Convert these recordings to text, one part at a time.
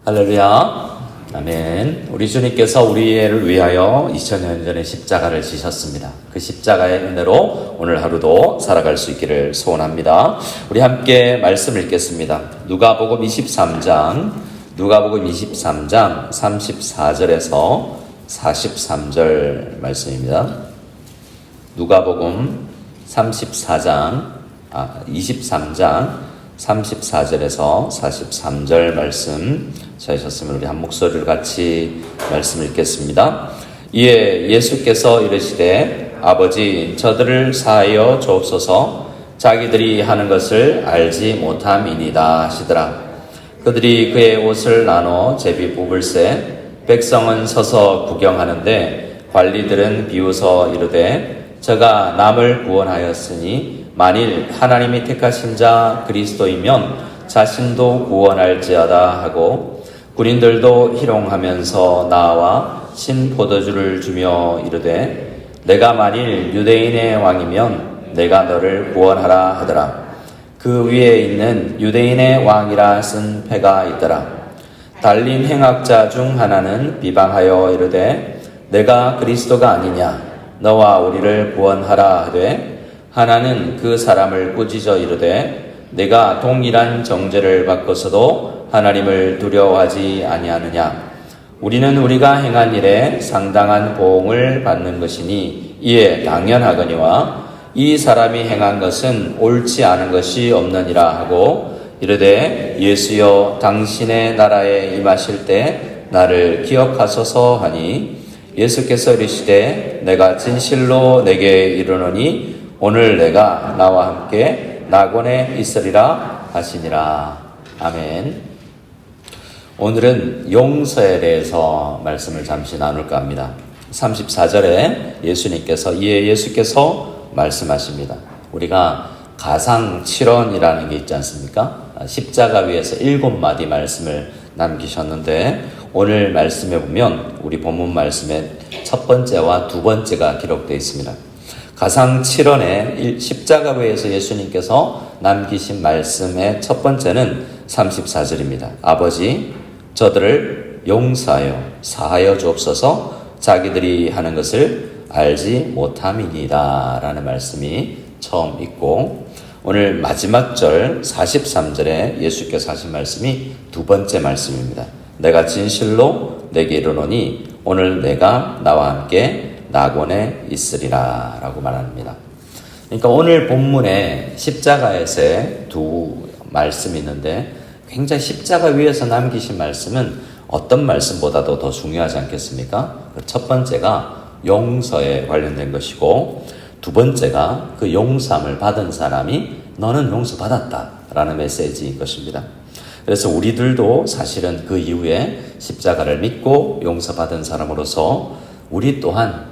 할렐루야. 아멘. 우리 주님께서 우리를 위하여 2000년 전에 십자가를 지셨습니다. 그 십자가의 은혜로 오늘 하루도 살아갈 수 있기를 소원합니다. 우리 함께 말씀 읽겠습니다. 누가복음 23장 34절에서 43절 말씀입니다. 누가복음 23장 34절에서 43절 말씀 찾으셨으면 우리 한 목소리를 같이 말씀 읽겠습니다. 이에 예수께서 이르시되 아버지 저들을 사하여 주옵소서 자기들이 하는 것을 알지 못함이니이다 하시더라. 그들이 그의 옷을 나눠 제비 뽑을새 백성은 서서 구경하는데 관리들은 비웃어 이르되 저가 남을 구원하였으니 만일 하나님이 택하신 자 그리스도이면 자신도 구원할지어다 하고 군인들도 희롱하면서 나와 신포도주를 주며 이르되 내가 만일 유대인의 왕이면 내가 너를 구원하라 하더라. 그 위에 있는 유대인의 왕이라 쓴 패가 있더라. 달린 행악자 중 하나는 비방하여 이르되 내가 그리스도가 아니냐 너와 우리를 구원하라 하되 하나는 그 사람을 꾸짖어 이르되 내가 동일한 정죄를 받고서도 하나님을 두려워하지 아니하느냐. 우리는 우리가 행한 일에 상당한 보응을 받는 것이니 이에 당연하거니와 이 사람이 행한 것은 옳지 않은 것이 없느니라 하고 이르되 예수여 당신의 나라에 임하실 때 나를 기억하소서 하니 예수께서 이르시되 내가 진실로 내게 이르노니 오늘 내가 나와 함께 낙원에 있으리라 하시니라. 아멘. 오늘은 용서에 대해서 말씀을 잠시 나눌까 합니다. 34절에 예수께서 말씀하십니다. 우리가 가상칠언이라는 게 있지 않습니까? 십자가 위에서 7마디 말씀을 남기셨는데 오늘 말씀에 보면 우리 본문 말씀에 첫 번째와 두 번째가 기록되어 있습니다. 가상칠언의 십자가 위에서 예수님께서 남기신 말씀의 첫 번째는 34절입니다. 아버지 저들을 용서하여 사하여 주옵소서 자기들이 하는 것을 알지 못함이니이다 라는 말씀이 처음 있고 오늘 마지막 절 43절에 예수께서 하신 말씀이 두 번째 말씀입니다. 내가 진실로 내게 이르노니 오늘 내가 나와 함께 낙원에 있으리라 라고 말합니다. 그러니까 오늘 본문에 십자가에서의 두 말씀이 있는데 굉장히 십자가 위에서 남기신 말씀은 어떤 말씀보다도 더 중요하지 않겠습니까? 첫 번째가 용서에 관련된 것이고 두 번째가 그 용서함을 받은 사람이 너는 용서받았다 라는 메시지인 것입니다. 그래서 우리들도 사실은 그 이후에 십자가를 믿고 용서받은 사람으로서 우리 또한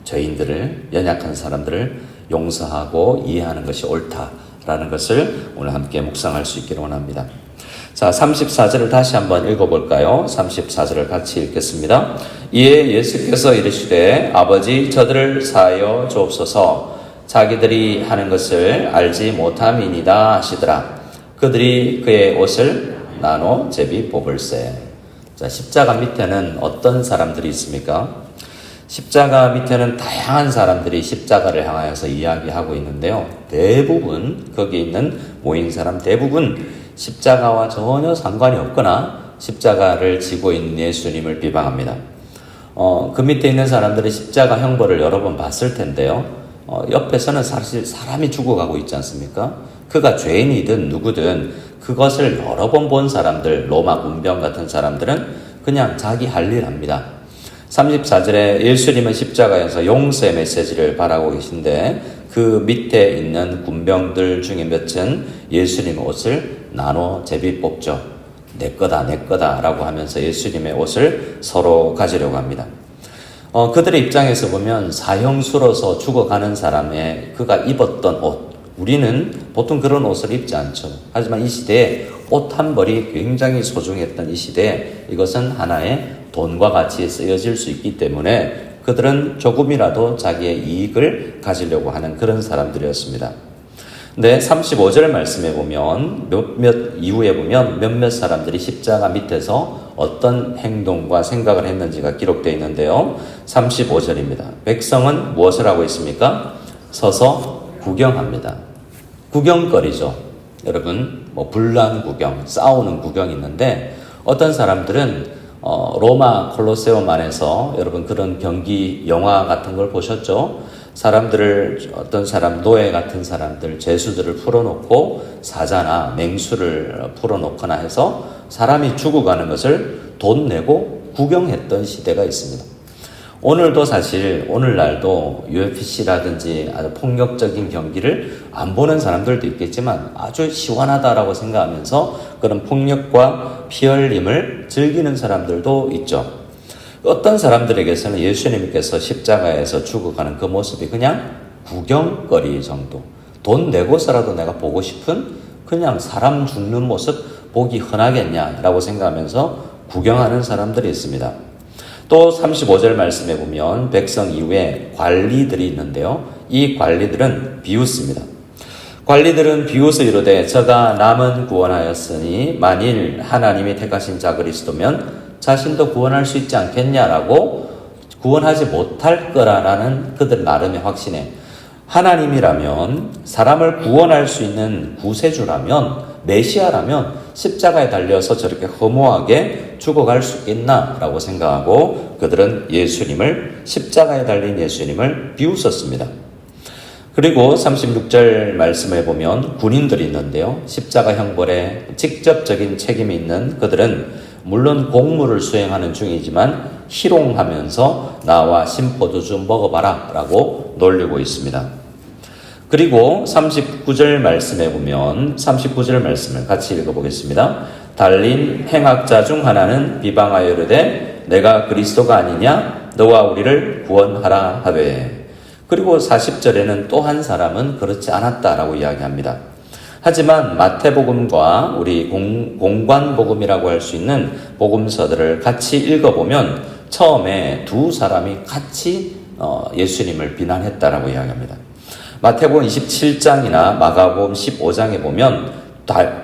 죄인들을 연약한 사람들을 용서하고 이해하는 것이 옳다라는 것을 오늘 함께 묵상할 수 있기를 원합니다. 자, 34절을 다시 한번 읽어볼까요? 34절을 같이 읽겠습니다. 이에 예수께서 이르시되 아버지 저들을 사하여 주옵소서 자기들이 하는 것을 알지 못함이니이다 하시더라. 그들이 그의 옷을 나눠 제비 뽑을새. 자, 십자가 밑에는 어떤 사람들이 있습니까? 십자가 밑에는 다양한 사람들이 십자가를 향하여서 이야기하고 있는데요. 대부분 거기 있는 모인 사람 대부분 십자가와 전혀 상관이 없거나 십자가를 지고 있는 예수님을 비방합니다. 그 밑에 있는 사람들이 십자가 형벌을 여러 번 봤을 텐데요. 옆에서는 사실 사람이 죽어가고 있지 않습니까? 그가 죄인이든 누구든 그것을 여러 번 본 사람들, 로마 군병 같은 사람들은 그냥 자기 할 일 합니다. 34절에 예수님은 십자가에서 용서의 메시지를 바라고 계신데 그 밑에 있는 군병들 중에 몇은 예수님의 옷을 나눠 제비 뽑죠. 내 거다 내 거다 라고 하면서 예수님의 옷을 서로 가지려고 합니다. 그들의 입장에서 보면 사형수로서 죽어가는 사람의 그가 입었던 옷, 우리는 보통 그런 옷을 입지 않죠. 하지만 이 시대에 옷 한 벌이 굉장히 소중했던 이 시대에 이것은 하나의 돈과 같이 쓰여질 수 있기 때문에 그들은 조금이라도 자기의 이익을 가지려고 하는 그런 사람들이었습니다. 근데 35절 말씀에 보면 이후에 보면 몇몇 사람들이 십자가 밑에서 어떤 행동과 생각을 했는지가 기록되어 있는데요. 35절입니다. 백성은 무엇을 하고 있습니까? 서서 구경합니다. 구경거리죠. 여러분, 분란 구경, 싸우는 구경이 있는데 어떤 사람들은 로마 콜로세움 안에서 여러분 그런 경기 영화 같은 걸 보셨죠? 사람들을 어떤 사람 노예 같은 사람들 죄수들을 풀어놓고 사자나 맹수를 풀어놓거나 해서 사람이 죽어가는 것을 돈 내고 구경했던 시대가 있습니다. 오늘도 사실 오늘날도 UFC라든지 아주 폭력적인 경기를 안 보는 사람들도 있겠지만 아주 시원하다라고 생각하면서 그런 폭력과 피 흘림을 즐기는 사람들도 있죠. 어떤 사람들에게서는 예수님께서 십자가에서 죽어가는 그 모습이 그냥 구경거리 정도, 돈 내고서라도 내가 보고 싶은 그냥 사람 죽는 모습 보기 흔하겠냐라고 생각하면서 구경하는 사람들이 있습니다. 또 35절 말씀에 보면 백성 이후에 관리들이 있는데요. 이 관리들은 비웃습니다. 관리들은 비웃어 이르되 저가 남은 구원하였으니 만일 하나님이 택하신 자 그리스도면 자신도 구원할 수 있지 않겠냐라고 구원하지 못할 거라라는 그들 나름의 확신에 하나님이라면 사람을 구원할 수 있는 구세주라면 메시아라면 십자가에 달려서 저렇게 허무하게 죽어갈 수 있겠나라고 생각하고 그들은 예수님을 십자가에 달린 예수님을 비웃었습니다. 그리고 36절 말씀에 보면 군인들이 있는데요. 십자가 형벌에 직접적인 책임이 있는 그들은 물론 공무를 수행하는 중이지만 희롱하면서 나와 신포도 좀 먹어봐라 라고 놀리고 있습니다. 그리고 39절 말씀에 보면 39절 말씀을 같이 읽어보겠습니다. 달린 행악자 중 하나는 비방하여 이르되 내가 그리스도가 아니냐 너와 우리를 구원하라 하되 그리고 40절에는 또 한 사람은 그렇지 않았다라고 이야기합니다. 하지만 마태복음과 우리 공관복음이라고 할 수 있는 복음서들을 같이 읽어보면 처음에 두 사람이 같이 예수님을 비난했다라고 이야기합니다. 마태복음 27장이나 마가복음 15장에 보면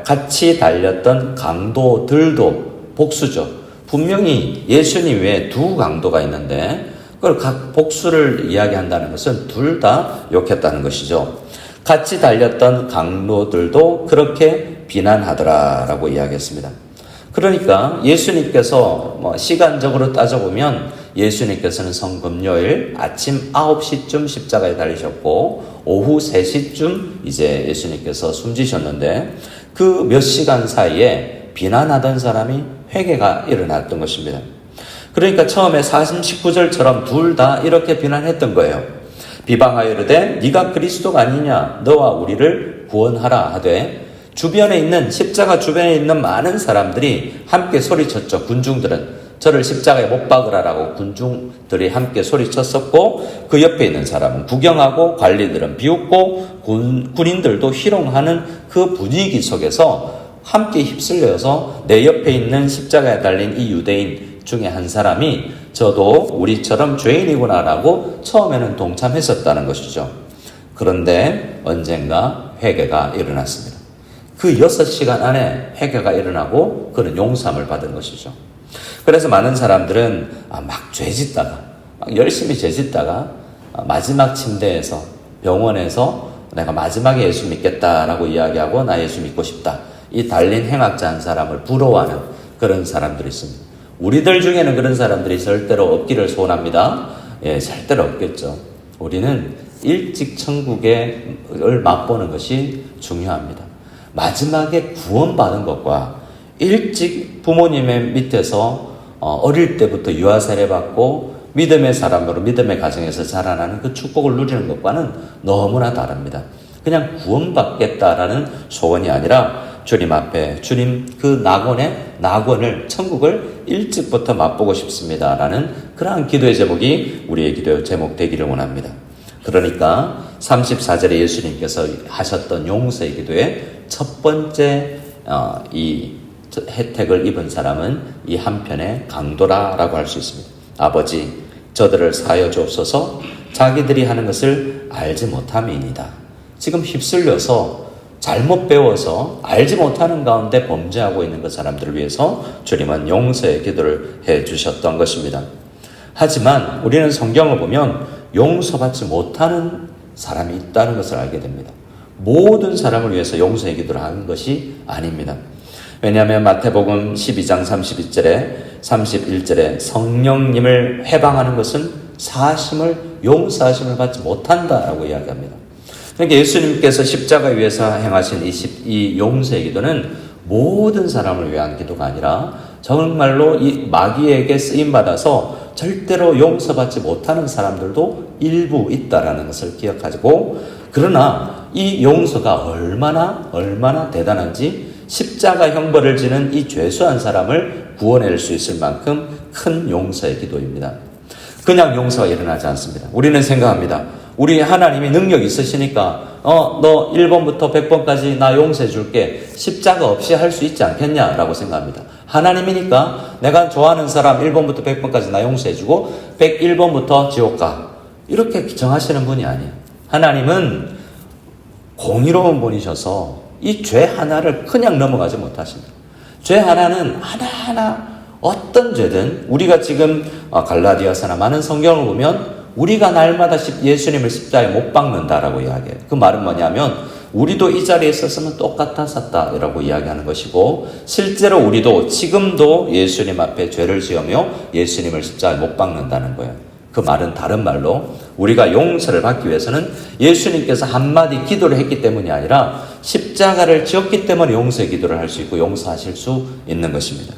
같이 달렸던 강도들도 복수죠. 분명히 예수님 외에 두 강도가 있는데 그걸 각 복수를 이야기한다는 것은 둘 다 욕했다는 것이죠. 같이 달렸던 강도들도 그렇게 비난하더라라고 이야기했습니다. 그러니까 예수님께서 시간적으로 따져보면 예수님께서는 성금요일 아침 9시쯤 십자가에 달리셨고 오후 3시쯤 이제 예수님께서 숨지셨는데 그 몇 시간 사이에 비난하던 사람이 회개가 일어났던 것입니다. 그러니까 처음에 49절처럼 둘 다 이렇게 비난했던 거예요. 비방하여 이르되 네가 그리스도가 아니냐 너와 우리를 구원하라 하되 주변에 있는 십자가 주변에 있는 많은 사람들이 함께 소리쳤죠. 군중들은 저를 십자가에 못 박으라라고 군중들이 함께 소리쳤었고 그 옆에 있는 사람은 구경하고 관리들은 비웃고 군인들도 희롱하는 그 분위기 속에서 함께 휩쓸려서 내 옆에 있는 십자가에 달린 이 유대인 중에 한 사람이 저도 우리처럼 죄인이구나라고 처음에는 동참했었다는 것이죠. 그런데 언젠가 회개가 일어났습니다. 그 6시간 안에 회개가 일어나고 그는 용서함을 받은 것이죠. 그래서 많은 사람들은 막 죄짓다가 열심히 죄짓다가 마지막 침대에서 병원에서 내가 마지막에 예수 믿겠다라고 이야기하고 나 예수 믿고 싶다. 이 달린 행악자 한 사람을 부러워하는 그런 사람들이 있습니다. 우리들 중에는 그런 사람들이 절대로 없기를 소원합니다. 절대로 없겠죠. 우리는 일찍 천국을 맛보는 것이 중요합니다. 마지막에 구원받은 것과 일찍 부모님의 밑에서 어릴 때부터 유아세례 받고 믿음의 사람으로 믿음의 가정에서 자라나는 그 축복을 누리는 것과는 너무나 다릅니다. 그냥 구원받겠다라는 소원이 아니라 주님 앞에 주님 그 낙원을 천국을 일찍부터 맛보고 싶습니다라는 그러한 기도의 제목이 우리의 기도의 제목 되기를 원합니다. 그러니까 34절에 예수님께서 하셨던 용서의 기도의 첫 번째 이 혜택을 입은 사람은 이 한편의 강도라라고 할 수 있습니다. 아버지 저들을 사하여 주옵소서 자기들이 하는 것을 알지 못함이니이다. 지금 휩쓸려서 잘못 배워서 알지 못하는 가운데 범죄하고 있는 그 사람들을 위해서 주님은 용서의 기도를 해 주셨던 것입니다. 하지만 우리는 성경을 보면 용서받지 못하는 사람이 있다는 것을 알게 됩니다. 모든 사람을 위해서 용서의 기도를 하는 것이 아닙니다. 왜냐하면 마태복음 12장 31절에 성령님을 회방하는 것은 용서하심을 받지 못한다라고 이야기합니다. 그러니까 예수님께서 십자가 위에서 행하신 이 용서의 기도는 모든 사람을 위한 기도가 아니라 정말로 이 마귀에게 쓰임받아서 절대로 용서받지 못하는 사람들도 일부 있다라는 것을 기억하고, 그러나 이 용서가 얼마나 대단한지 십자가 형벌을 지는 이 죄수한 사람을 구원할 수 있을 만큼 큰 용서의 기도입니다. 그냥 용서가 일어나지 않습니다. 우리는 생각합니다. 우리 하나님이 능력이 있으시니까 너 1번부터 100번까지 나 용서해 줄게, 십자가 없이 할 수 있지 않겠냐라고 생각합니다. 하나님이니까 내가 좋아하는 사람 1번부터 100번까지 나 용서해 주고 101번부터 지옥 가, 이렇게 정하시는 분이 아니에요. 하나님은 공의로운 분이셔서 이 죄 하나를 그냥 넘어가지 못하십니다. 죄 하나는 하나하나 어떤 죄든, 우리가 지금 갈라디아서나 많은 성경을 보면 우리가 날마다 예수님을 십자가에 못 박는다라고 이야기해요. 그 말은 뭐냐면 우리도 이 자리에 있었으면 똑같았었다라고 이야기하는 것이고, 실제로 우리도 지금도 예수님 앞에 죄를 지으며 예수님을 십자가에 못 박는다는 거예요. 그 말은 다른 말로 우리가 용서를 받기 위해서는 예수님께서 한마디 기도를 했기 때문이 아니라 십자가를 지었기 때문에 용서의 기도를 할 수 있고 용서하실 수 있는 것입니다.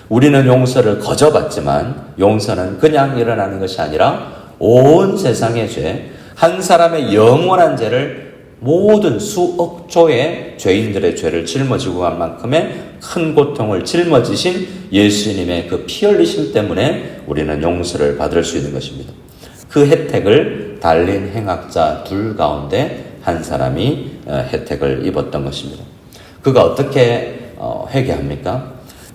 우리는 용서를 거저받지만 용서는 그냥 일어나는 것이 아니라 온 세상의 죄, 한 사람의 영원한 죄를 모든 수억 조의 죄인들의 죄를 짊어지고 간 만큼의 큰 고통을 짊어지신 예수님의 그 피 흘리심 때문에 우리는 용서를 받을 수 있는 것입니다. 그 혜택을 달린 행악자 둘 가운데 한 사람이 혜택을 입었던 것입니다. 그가 어떻게 회개합니까?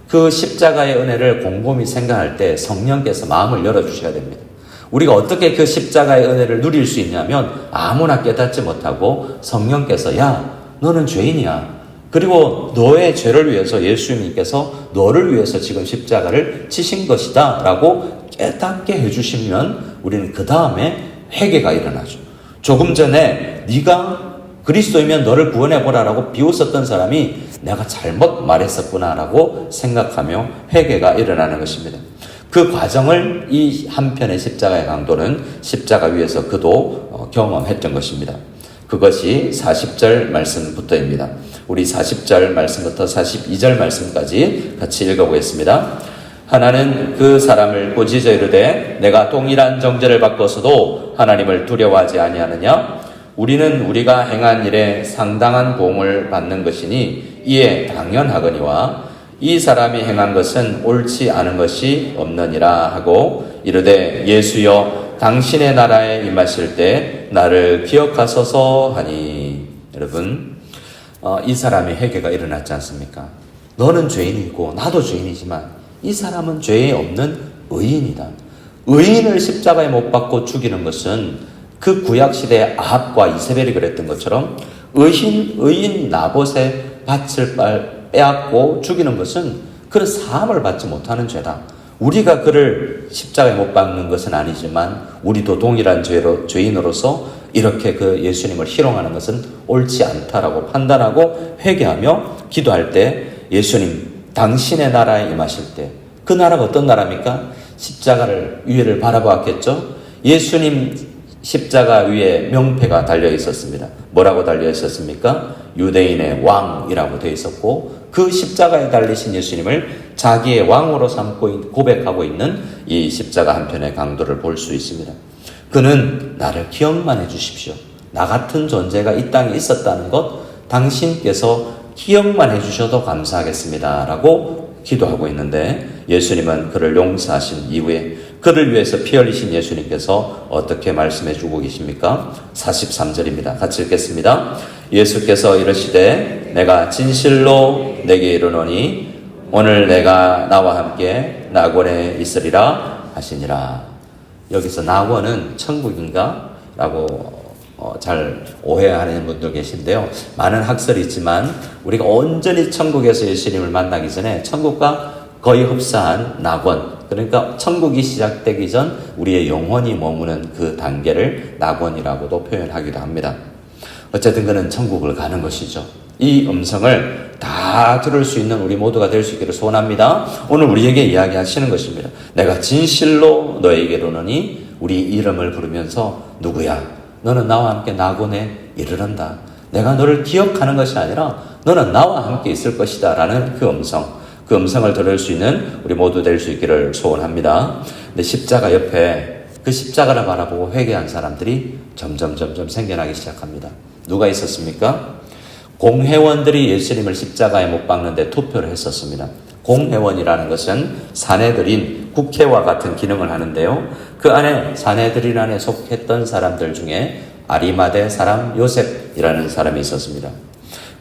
그 십자가의 은혜를 곰곰이 생각할 때 성령께서 마음을 열어주셔야 됩니다. 우리가 어떻게 그 십자가의 은혜를 누릴 수 있냐면 아무나 깨닫지 못하고 성령께서 야 너는 죄인이야, 그리고 너의 죄를 위해서 예수님께서 너를 위해서 지금 십자가를 치신 것이다 라고 깨닫게 해주시면 우리는 그 다음에 회개가 일어나죠. 조금 전에 네가 그리스도이면 너를 구원해보라 라고 비웃었던 사람이 내가 잘못 말했었구나 라고 생각하며 회개가 일어나는 것입니다. 그 과정을 이 한편의 십자가의 강도는 십자가 위에서 그도 경험했던 것입니다. 그것이 40절 말씀부터입니다. 우리 40절 말씀부터 42절 말씀까지 같이 읽어보겠습니다. 하나는 그 사람을 꾸짖어 이르되 내가 동일한 정죄를 받고서도 하나님을 두려워하지 아니하느냐? 우리는 우리가 행한 일에 상당한 보응을 받는 것이니 이에 당연하거니와 이 사람이 행한 것은 옳지 않은 것이 없느니라 하고 이르되 예수여 당신의 나라에 임하실 때 나를 기억하소서 하니. 여러분, 이 사람의 회개가 일어났지 않습니까? 너는 죄인이고 나도 죄인이지만 이 사람은 죄에 없는 의인이다. 의인을 십자가에 못 박고 죽이는 것은 그 구약시대의 아합과 이세벨이 그랬던 것처럼 의인 나봇의 밭을 빼앗고 죽이는 것은 그런 사함을 받지 못하는 죄다. 우리가 그를 십자가에 못 박는 것은 아니지만 우리도 동일한 죄인으로서 이렇게 그 예수님을 희롱하는 것은 옳지 않다라고 판단하고 회개하며 기도할 때 예수님 당신의 나라에 임하실 때, 그 나라가 어떤 나라입니까? 십자가를 위에를 바라보았겠죠. 예수님 십자가 위에 명패가 달려 있었습니다. 뭐라고 달려 있었습니까? 유대인의 왕이라고 되어 있었고, 그 십자가에 달리신 예수님을 자기의 왕으로 삼고 고백하고 있는 이 십자가 한편의 강도를 볼 수 있습니다. 그는 나를 기억만 해주십시오. 나 같은 존재가 이 땅에 있었다는 것 당신께서 기억만 해주셔도 감사하겠습니다 라고 기도하고 있는데, 예수님은 그를 용서하신 이후에 그를 위해서 피 흘리신 예수님께서 어떻게 말씀해 주고 계십니까? 43절입니다. 같이 읽겠습니다. 예수께서 이르시되 내가 진실로 내게 이르노니 오늘 내가 나와 함께 낙원에 있으리라 하시니라. 여기서 낙원은 천국인가? 라고 잘 오해하는 분들 계신데요. 많은 학설이 있지만 우리가 온전히 천국에서 예수님을 만나기 전에 천국과 거의 흡사한 낙원, 그러니까 천국이 시작되기 전 우리의 영혼이 머무는 그 단계를 낙원이라고도 표현하기도 합니다. 어쨌든 그는 천국을 가는 것이죠. 이 음성을 다 들을 수 있는 우리 모두가 될 수 있기를 소원합니다. 오늘 우리에게 이야기하시는 것입니다. 내가 진실로 너에게로 오노니 우리 이름을 부르면서 누구야? 너는 나와 함께 낙원에 이르른다. 내가 너를 기억하는 것이 아니라 너는 나와 함께 있을 것이다 라는 그 음성을 들을 수 있는 우리 모두 될 수 있기를 소원합니다. 근데 십자가 옆에 그 십자가를 바라보고 회개한 사람들이 점점 생겨나기 시작합니다. 누가 있었습니까? 공회원들이 예수님을 십자가에 못 박는데 투표를 했었습니다. 공회원이라는 것은 사내들인 국회와 같은 기능을 하는데요. 그 안에 사내들인 안에 속했던 사람들 중에 아리마대 사람 요셉이라는 사람이 있었습니다.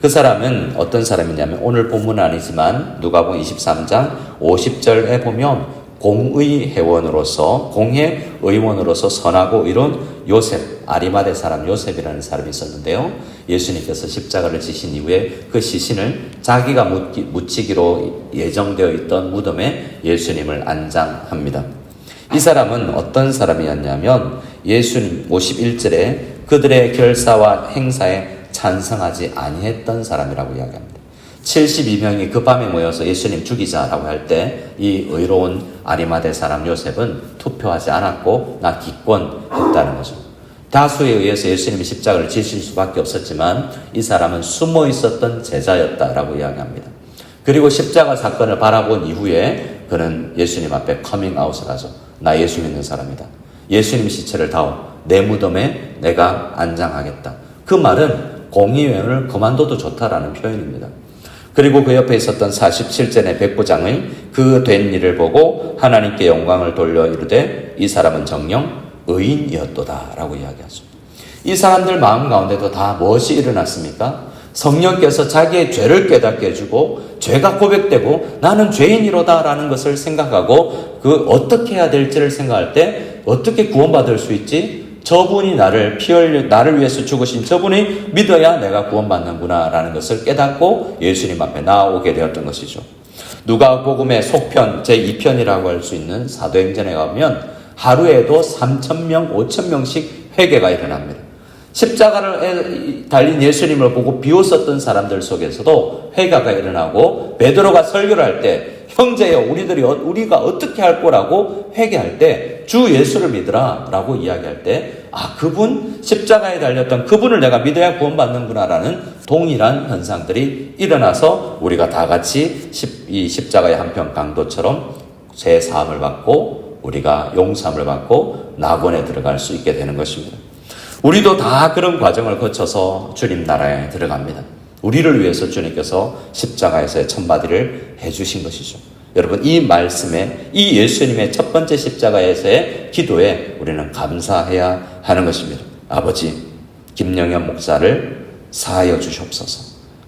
그 사람은 어떤 사람이냐면 오늘 본문은 아니지만 누가복음 23장 50절에 보면 공의회원으로서 공회의원으로서 선하고 의로운 요셉, 아리마대 사람 요셉이라는 사람이 있었는데요. 예수님께서 십자가를 지신 이후에 그 시신을 자기가 묻히기로 예정되어 있던 무덤에 예수님을 안장합니다. 이 사람은 어떤 사람이었냐면 예수님 51절에 그들의 결사와 행사에 찬성하지 아니했던 사람이라고 이야기합니다. 72명이 그 밤에 모여서 예수님 죽이자라고 할 때 이 의로운 아리마대 사람 요셉은 투표하지 않았고 나 기권했다는 거죠. 다수에 의해서 예수님이 십자가를 지실 수밖에 없었지만 이 사람은 숨어 있었던 제자였다라고 이야기합니다. 그리고 십자가 사건을 바라본 이후에 그는 예수님 앞에 커밍아웃을 하죠. 나 예수 믿는 사람이다. 예수님 시체를 다오. 내 무덤에 내가 안장하겠다. 그 말은 공의회원을 그만둬도 좋다라는 표현입니다. 그리고 그 옆에 있었던 47전의 백부장의 그 된 일을 보고 하나님께 영광을 돌려 이르되 이 사람은 정녕 의인이었도다 라고 이야기하죠. 이 사람들 마음 가운데도 다 무엇이 일어났습니까? 성령께서 자기의 죄를 깨닫게 해주고 죄가 고백되고 나는 죄인이로다 라는 것을 생각하고 그 어떻게 해야 될지를 생각할 때 어떻게 구원받을 수 있지? 저분이 나를 위해서 죽으신 저분이 믿어야 내가 구원받는구나 라는 것을 깨닫고 예수님 앞에 나오게 되었던 것이죠. 누가복음의 속편 제2편이라고 할 수 있는 사도행전에 가면 하루에도 3,000명, 5,000명씩 회개가 일어납니다. 십자가를 달린 예수님을 보고 비웃었던 사람들 속에서도 회개가 일어나고 베드로가 설교를 할 때 형제여 우리가 어떻게 할 거라고 회개할 때 주 예수를 믿으라 라고 이야기할 때 그분 십자가에 달렸던 그분을 내가 믿어야 구원받는구나 라는 동일한 현상들이 일어나서 우리가 다 같이 이 십자가의 한편 강도처럼 죄 사함을 받고 우리가 용서함을 받고 낙원에 들어갈 수 있게 되는 것입니다. 우리도 다 그런 과정을 거쳐서 주님 나라에 들어갑니다. 우리를 위해서 주님께서 십자가에서의 첫마디를 해주신 것이죠. 여러분 이 말씀에 이 예수님의 첫 번째 십자가에서의 기도에 우리는 감사해야 하는 것입니다. 아버지 김영현 목사를 사하여 주시옵소서.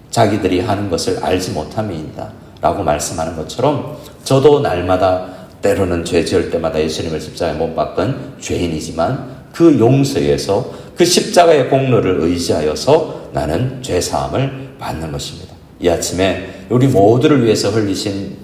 자기들이 하는 것을 알지 못함이니이다 라고 말씀하는 것처럼 저도 날마다 때로는 죄 지을 때마다 예수님을 십자가에 못 박은 죄인이지만 그 용서에서 그 십자가의 공로를 의지하여서 나는 죄사함을 받는 것입니다. 이 아침에 우리 모두를 위해서 흘리신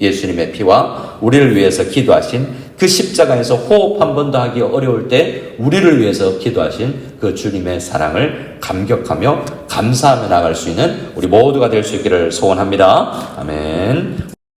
예수님의 피와 우리를 위해서 기도하신 그 십자가에서 호흡 한 번도 하기 어려울 때 우리를 위해서 기도하신 그 주님의 사랑을 감격하며 감사하며 나갈 수 있는 우리 모두가 될 수 있기를 소원합니다. 아멘.